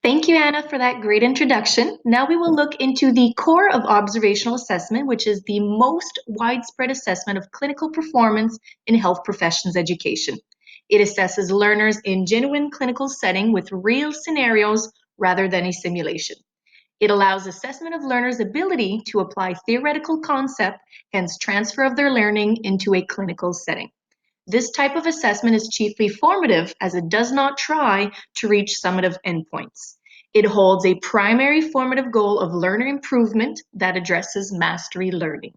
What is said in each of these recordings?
Thank you, Anna, for that great introduction. Now we will look into the core of observational assessment, which is the most widespread assessment of clinical performance in health professions education. It assesses learners in genuine clinical setting with real scenarios rather than a simulation. It allows assessment of learners' ability to apply theoretical concept, hence transfer of their learning into a clinical setting. This type of assessment is chiefly formative as it does not try to reach summative endpoints. It holds a primary formative goal of learner improvement that addresses mastery learning.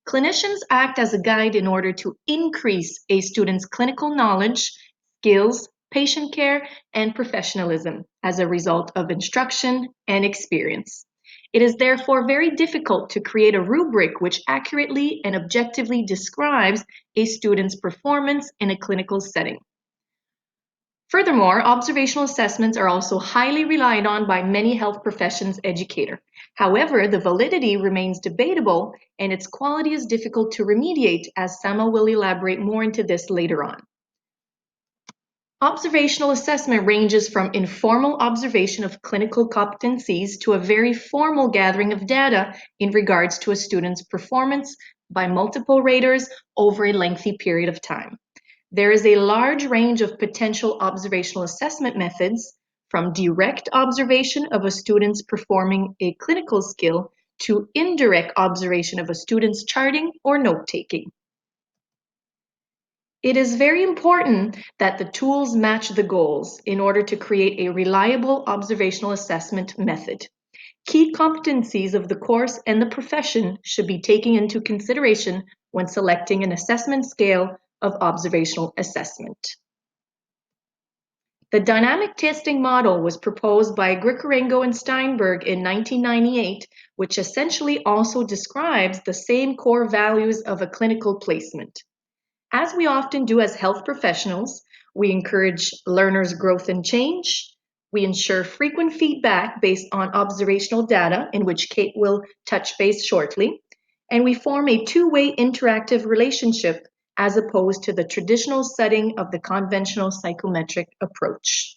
Clinicians act as a guide in order to increase a student's clinical knowledge, skills, patient care, and professionalism as a result of instruction and experience. It is therefore very difficult to create a rubric which accurately and objectively describes a student's performance in a clinical setting. Furthermore, observational assessments are also highly relied on by many health professions educators. However, the validity remains debatable and its quality is difficult to remediate, as Sama will elaborate more into this later on. Observational assessment ranges from informal observation of clinical competencies to a very formal gathering of data in regards to a student's performance by multiple raters over a lengthy period of time. There is a large range of potential observational assessment methods, from direct observation of a student's performing a clinical skill to indirect observation of a student's charting or note-taking. It is very important that the tools match the goals in order to create a reliable observational assessment method. Key competencies of the course and the profession should be taken into consideration when selecting an assessment scale of observational assessment. The dynamic testing model was proposed by Grigorenko and Steinberg in 1998, which essentially also describes the same core values of a clinical placement. As we often do as health professionals, we encourage learners' growth and change. We ensure frequent feedback based on observational data, in which Kate will touch base shortly. And we form a two-way interactive relationship as opposed to the traditional setting of the conventional psychometric approach.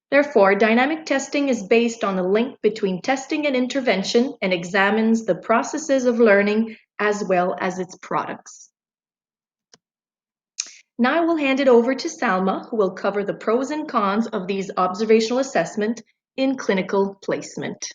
Therefore, dynamic testing is based on the link between testing and intervention and examines the processes of learning as well as its products. Now I will hand it over to Salma, who will cover the pros and cons of these observational assessment in clinical placement.